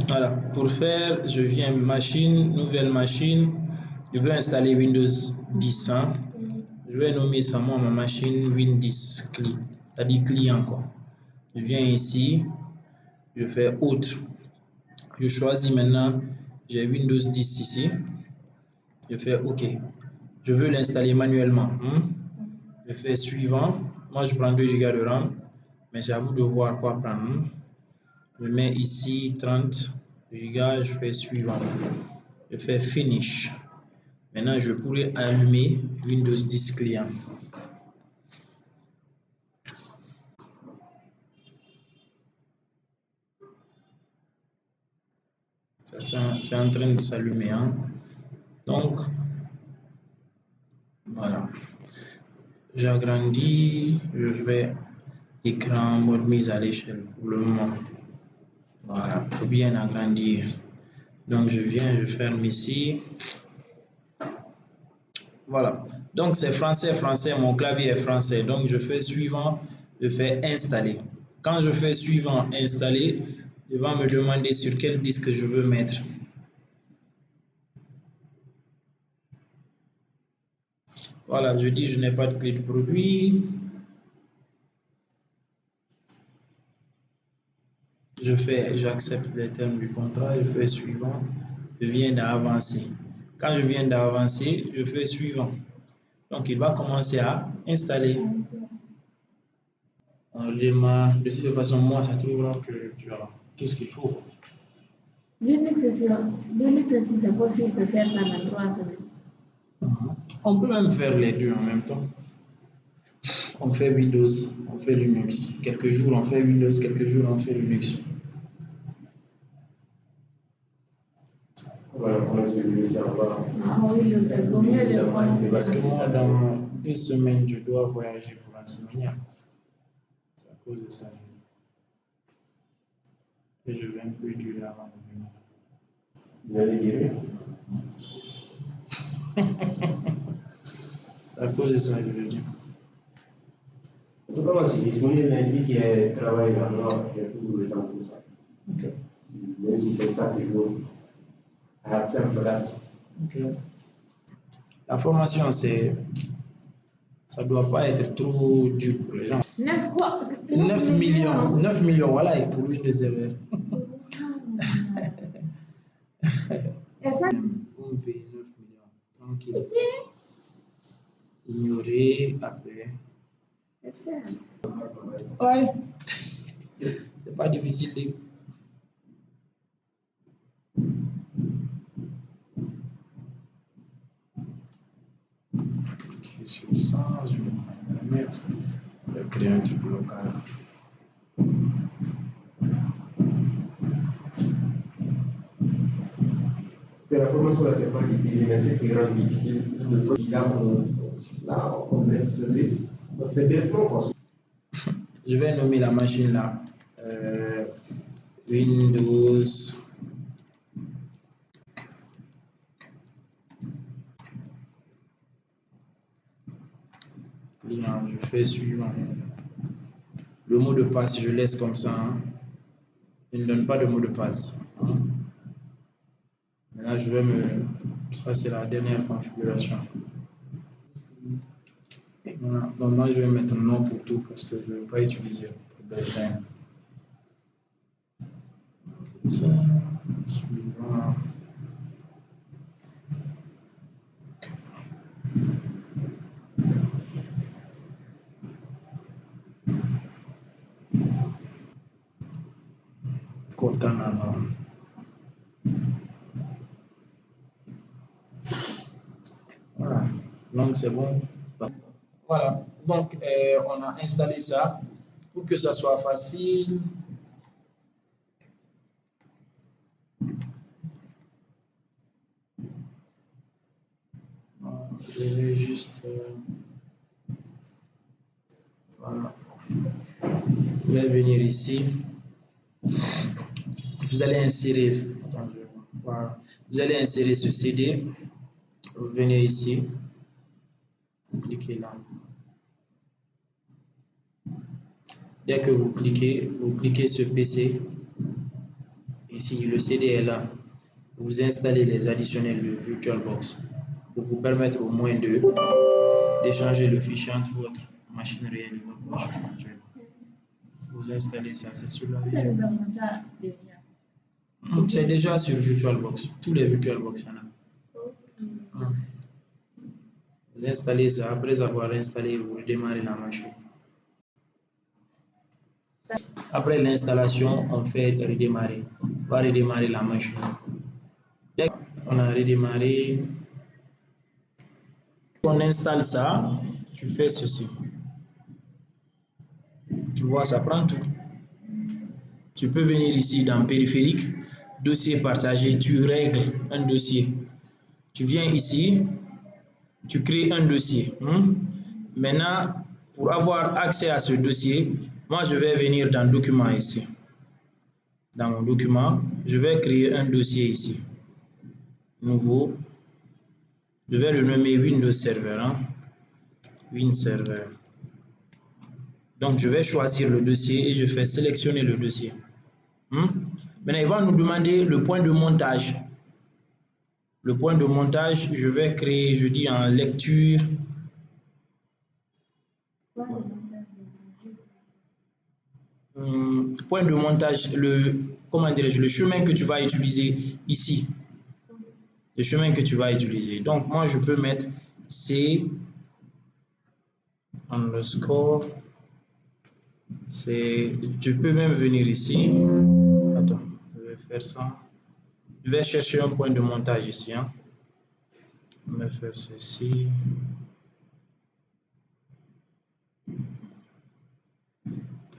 Voilà, pour faire, je viens machine, nouvelle machine, je veux installer Windows 10. Hein. Je vais nommer ça moi ma machine Windows 10, c'est-à-dire client quoi. Je viens ici, je fais autre. Je choisis maintenant, j'ai Windows 10 ici. Je fais OK. Je veux l'installer manuellement. Je fais suivant. Moi, je prends 2 Go de RAM, mais c'est à vous de voir quoi prendre. Je mets ici 30 Go, je fais suivant. Je fais finish. Maintenant, je pourrais allumer Windows 10 client. Ça, c'est en train de s'allumer. Hein. Donc, voilà. J'agrandis, je fais écran mode mise à l'échelle pour le moment. Voilà, pour bien agrandir. Donc, je viens, je ferme ici. Voilà. Donc, c'est français, français. Mon clavier est français. Donc, je fais suivant, je fais installer. Quand je fais suivant, installer, il va me demander sur quel disque je veux mettre. Voilà, je dis je n'ai pas de clé de produit. J'accepte les termes du contrat, je fais suivant, je viens d'avancer. Quand je viens d'avancer, je fais suivant. Donc, il va commencer à installer. On démarre. De toute façon, moi, ça trouvera que tu as tout ce qu'il faut. Linux aussi, c'est possible de faire ça dans 3 semaines. On peut même faire les deux en même temps. On fait Windows, on fait Linux. Quelques jours, on fait Windows, quelques jours, on fait Linux. Ah oui, c'est vaut mieux de voir. Parce que moi, dans 2 semaines, je dois voyager pour un séminaire. C'est à cause de ça. Et je vais un peu durer avant de venir. Vous allez guérir? C'est à cause de ça que je veux dire. En tout cas, moi, je suis disponible ainsi qui travaille dans le Nord, j'ai tout le temps pour ça. Ok. Même si c'est ça qu'il faut. I have time for that. Ok. La formation, ça ne doit pas être trop dur pour les gens. 9 quoi? 9 millions, 9 millions, voilà, et pour lui de serveur. Et ça? On paye 9 millions, tranquille. Ignorer après. Ouais. C'est pas difficile de. Cliquer sur ça, je vais prendre Internet, je vais créer un truc local. C'est la formation là, c'est pas difficile, mais c'est qui rend difficile. Là, on met le truc, on fait directement quoi. Je vais nommer la machine là Windows. Client, je fais suivant. Le mot de passe, je laisse comme ça. Hein. Je ne donne pas de mot de passe. Hein. Maintenant, je vais me. Ça, c'est la dernière configuration. Voilà. Donc, moi, je vais mettre un nom pour tout parce que je ne vais pas utiliser pour design. Suivant. Cortana. Voilà. Donc, c'est bon. Voilà. Donc, on a installé ça pour que ça soit facile. Je vais juste. Voilà. Je vais venir ici. Vous allez insérer. Attends, voilà. Vous allez insérer ce CD. Vous venez ici. Vous cliquez là. Dès que vous cliquez sur PC. Ici, le CD est là. Vous installez les additionnels de VirtualBox pour vous permettre au moins d'échanger le fichier entre votre machine réelle et votre machine virtuelle. Vous installez ça, c'est sur la vidéo. C'est déjà sur VirtualBox. Tous les VirtualBox, il y en a. Vous installez ça. Après avoir installé, vous redémarrez la machine. Après l'installation, on fait redémarrer. On va redémarrer la machine. Dès qu'on a redémarré, on installe ça, tu fais ceci. Tu vois, ça prend tout. Tu peux venir ici dans périphérique, dossier partagé, tu règles un dossier. Tu viens ici, tu crées un dossier. Maintenant, pour avoir accès à ce dossier, moi je vais venir dans document ici. Dans mon document, je vais créer un dossier ici. Nouveau. Je vais le nommer Windows Server. WinServer. Donc, je vais choisir le dossier et je fais sélectionner le dossier. Maintenant, il va nous demander le point de montage. Le point de montage, je vais créer, je dis en lecture. Point de montage, comment dirais-je, le chemin que tu vas utiliser ici. Le chemin que tu vas utiliser. Donc, moi, je peux mettre C underscore. Je peux même venir ici. Attends, je vais faire ça. Je vais chercher un point de montage ici. Je vais faire ceci. Je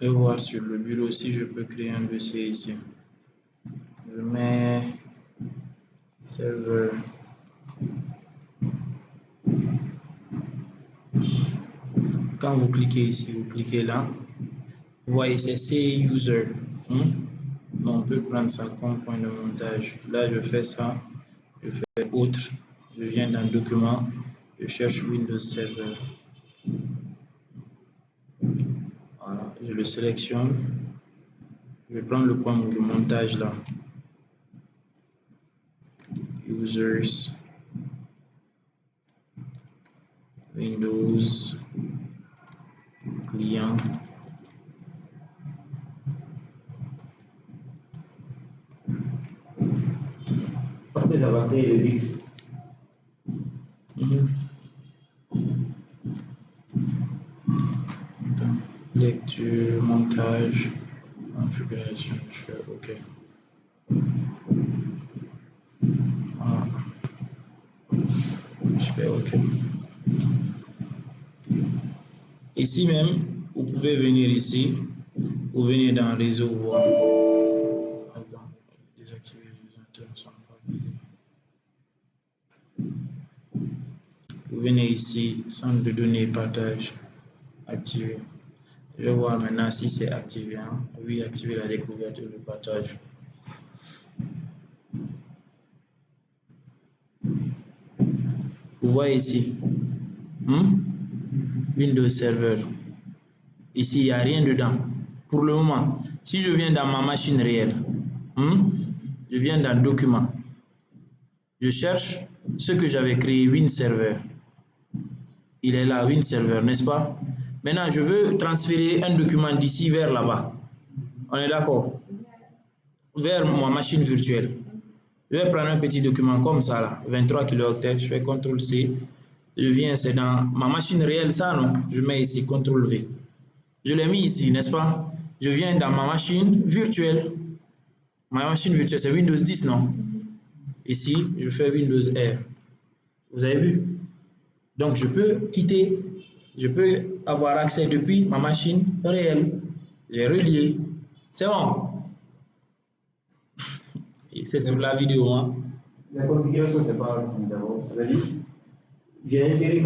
vais voir sur le bureau si je peux créer un dossier ici. Je mets serveur. Quand vous cliquez ici, vous cliquez là. Vous voyez, c'est C-User. On peut prendre ça comme point de montage. Là, je fais ça. Je fais autre. Je viens dans document. Je cherche Windows Server. Voilà, je le sélectionne. Je prends le point de montage là. Users. Windows. Client. Après avoir créé le X. Lecture, montage, configuration, je fais OK. Voilà. Je fais OK. Ici même, vous pouvez venir ici, vous venez dans réseau voir. Attends, désactiver les ordinateurs ne sont pas visés. Vous venez ici, centre de données partage, activer. Je vais voir maintenant si c'est activé. Oui, activer la découverte et le partage. Vous voyez ici, Windows Server. Ici, il n'y a rien dedans. Pour le moment, si je viens dans ma machine réelle, je viens dans Document. Je cherche ce que j'avais créé, WinServer. Il est là, WinServer, n'est-ce pas? Maintenant, je veux transférer un document d'ici vers là-bas. On est d'accord? Vers ma machine virtuelle. Je vais prendre un petit document comme ça, là, 23 kilooctets. Je fais CTRL-C. Je viens, c'est dans ma machine réelle, ça, non? Je mets ici, CTRL-V. Je l'ai mis ici, n'est-ce pas? Je viens dans ma machine virtuelle. Ma machine virtuelle, c'est Windows 10, non? Ici, je fais Windows R. Vous avez vu? Donc, je peux quitter. Je peux avoir accès depuis ma machine réelle. J'ai relié. C'est bon. Et c'est sur la vidéo. La configuration, c'est pas d'abord. Ça veut dire, j'ai inséré